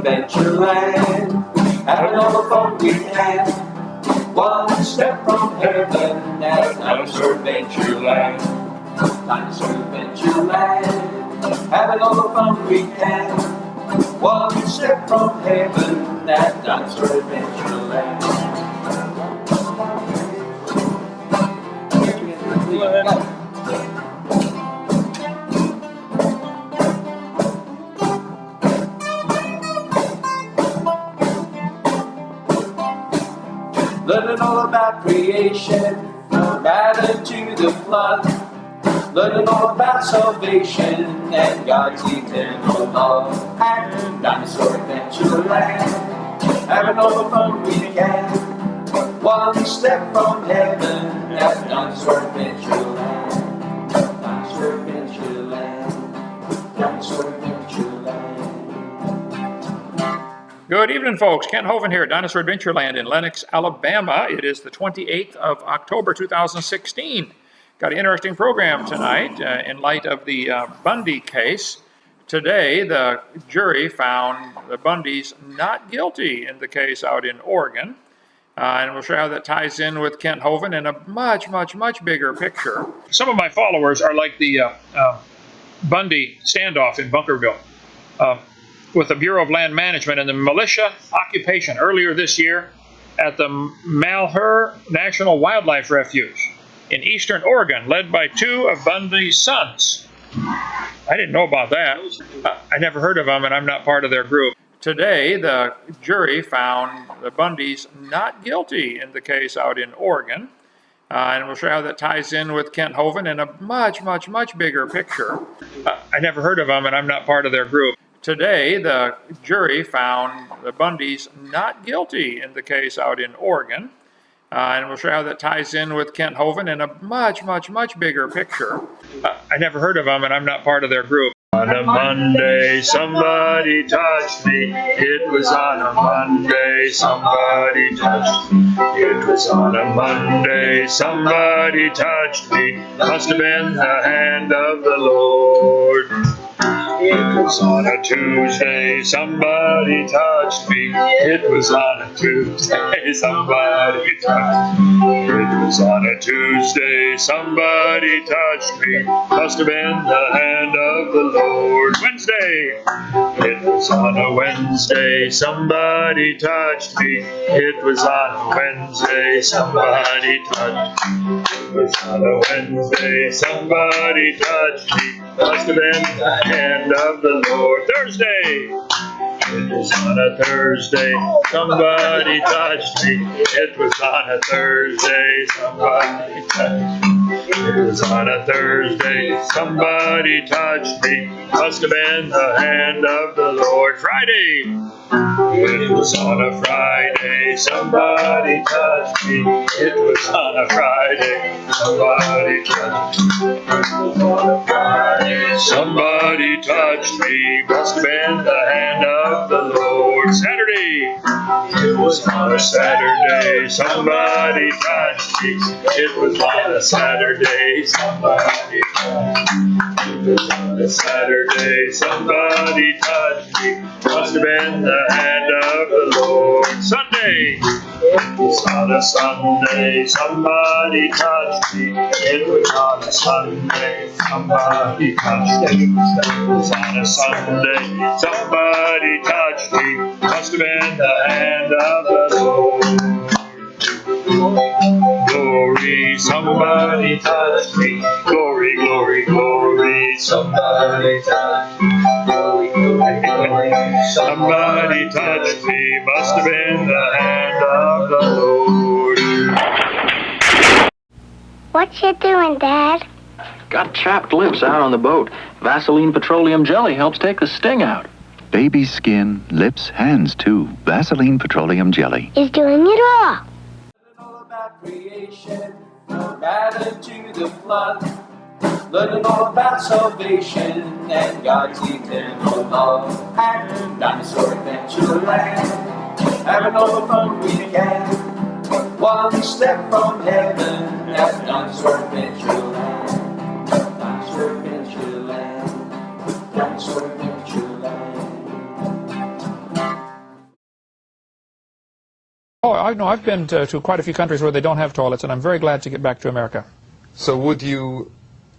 Adventureland. Having all the fun we can. One step from heaven at Dinosaur Adventureland. Dinosaur Adventureland. Having all the fun we can. One step from heaven at Dinosaur Adventureland. Learning all about creation, from Adam to the flood. Learning all about salvation and God's eternal love. At Dinosaur Adventureland, having all the fun we can. One step from heaven at Dinosaur Adventureland. Dinosaur Adventureland. Dinosaur Adventureland. Good evening, folks. Kent Hovind here at Dinosaur Adventureland in Lenox, Alabama. It is the 28th of October, 2016. Got an interesting program tonight in light of the Bundy case. Today, the jury found the Bundys not guilty in the case out in Oregon. And we'll show you how that ties in with Kent Hovind in a much, much, much bigger picture. Some of my followers are like the Bundy standoff in Bunkerville. With the Bureau of Land Management and the militia occupation earlier this year at the Malheur National Wildlife Refuge in eastern Oregon, led by two of Bundy's sons. I didn't know about that. I never heard of them, and I'm not part of their group. Today, the jury found the Bundys not guilty in the case out in Oregon. And we'll show you how that ties in with Kent Hovind in a much, much, much bigger picture. I never heard of them, and I'm not part of their group. Today, the jury found the Bundys not guilty in the case out in Oregon. And we'll show you how that ties in with Kent Hovind in a much, much, much bigger picture. I never heard of them, and I'm not part of their group. On a Monday, somebody touched me. It was on a Monday, somebody touched me. It was on a Monday, somebody touched me. Must have been the hand of the Lord. It was on a Tuesday, somebody touched me. It was on a Tuesday, somebody touched me. It was on a Tuesday, somebody touched me. Must have been the hand of the Lord. Wednesday. It was on a Wednesday, somebody touched me. It was on a Wednesday, somebody touched me. It was on a Wednesday, somebody touched me. Must have been the hand of the Lord. Thursday. It was on a Thursday, somebody touched me. It was on a Thursday, somebody touched me. It was on a Thursday, somebody touched me. Must have been the hand of the Lord. Friday. It was on a Friday, somebody touched me. It was on a Friday, somebody touched me. It was on a Friday, somebody touched me. Must have been the hand of the Lord. Saturday. It was on a Saturday, somebody touched me. It was on a Saturday, somebody touched me. It was on a Saturday, somebody touched me. Must have been the hand of the Lord. Sunday. It was on a Sunday, somebody touched me. It was on a Sunday, somebody touched me. It was on a Sunday, somebody touched me. Must have been the hand of the Lord. Glory, somebody touched me. Glory, glory, glory, somebody touched me. Glory, glory, glory, somebody touched me. Must have been the hand of the Lord. What you doing, Dad? Got chapped lips out on the boat. Vaseline petroleum jelly helps take the sting out. Baby skin, lips, hands too. Vaseline petroleum jelly. He's doing it all. All about creation, from Adam to the flood. Learning all about salvation and God's eternal love. At Dinosaur Adventureland, having all the fun we can. One step from heaven at Dinosaur Adventureland. Dinosaur Adventureland. Dinosaur Adventureland. I've been to quite a few countries where they don't have toilets, and I'm very glad to get back to America. So would you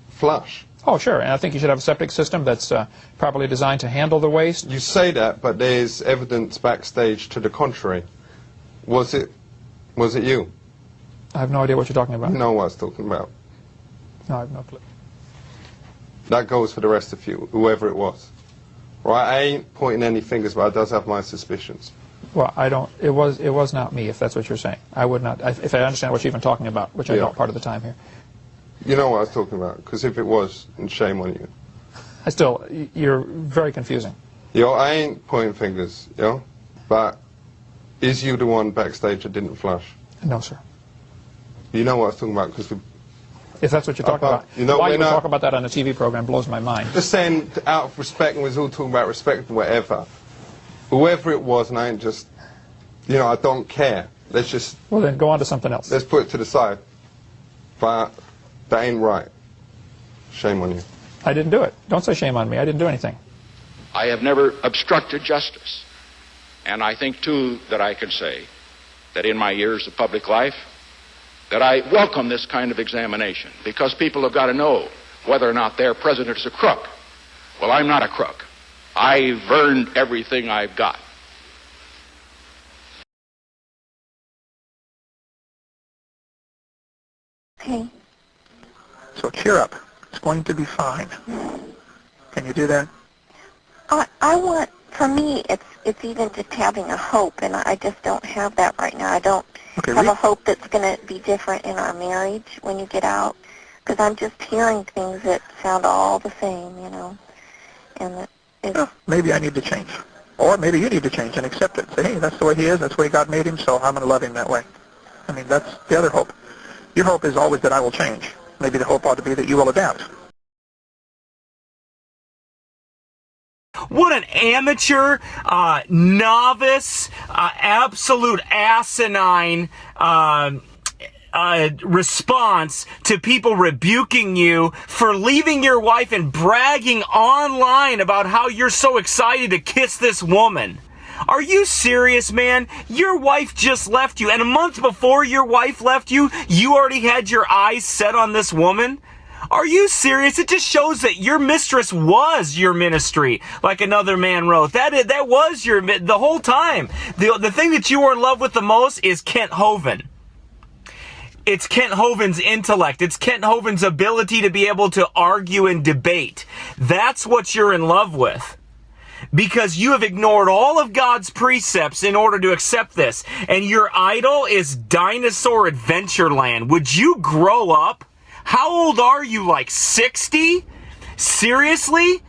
flush? Oh, sure, and I think you should have a septic system that's properly designed to handle the waste. You say that, but there's evidence backstage to the contrary. Was it you? I have no idea what you're talking about. You know what I was talking about. No, I have no clue. That goes for the rest of you, whoever it was. Right, I ain't pointing any fingers, but I does have my suspicions. Well, I don't. It was not me, if that's what you're saying. I would not. If I understand what you're even talking about, which I don't part of the time here. You know what I was talking about, because if it was, then shame on you. You're very confusing. Yo, I ain't pointing fingers, yo, but is you the one backstage that didn't flush? No, sir. You know what I was talking about, because if that's what you're talking about, you know, why you would talk about that on a TV program blows my mind. Just saying, out of respect, and we're all talking about respect and whatever. Whoever it was, and I ain't just, I don't care. Let's just... Well, then go on to something else. Let's put it to the side. But that ain't right. Shame on you. I didn't do it. Don't say shame on me. I didn't do anything. I have never obstructed justice. And I think, too, that I can say that in my years of public life, that I welcome this kind of examination, because people have got to know whether or not their president is a crook. Well, I'm not a crook. I've earned everything I've got. Okay. So cheer up. It's going to be fine. Can you do that? I want, for me, it's even just having a hope, and I just don't have that right now. I don't have a hope that's going to be different in our marriage when you get out, because I'm just hearing things that sound all the same, and maybe I need to change. Or maybe you need to change and accept it. Say, hey, that's the way he is, that's the way God made him, so I'm going to love him that way. I mean, that's the other hope. Your hope is always that I will change. Maybe the hope ought to be that you will adapt. What an amateur, novice, absolute asinine response to people rebuking you for leaving your wife and bragging online about how you're so excited to kiss this woman. Are you serious, man? Your wife just left you, and a month before your wife left you, you already had your eyes set on this woman? Are you serious? It just shows that your mistress was your ministry, like another man wrote. That was the whole time. The thing that you were in love with the most is Kent Hovind. It's Kent Hovind's intellect. It's Kent Hovind's ability to be able to argue and debate. That's what you're in love with. Because you have ignored all of God's precepts in order to accept this. And your idol is Dinosaur Adventureland. Would you grow up? How old are you, like 60? Seriously?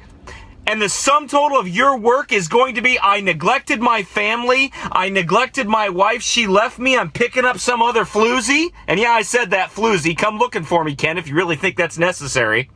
And the sum total of your work is going to be, I neglected my family, I neglected my wife, she left me, I'm picking up some other floozy? And yeah, I said that, floozy. Come looking for me, Ken, if you really think that's necessary.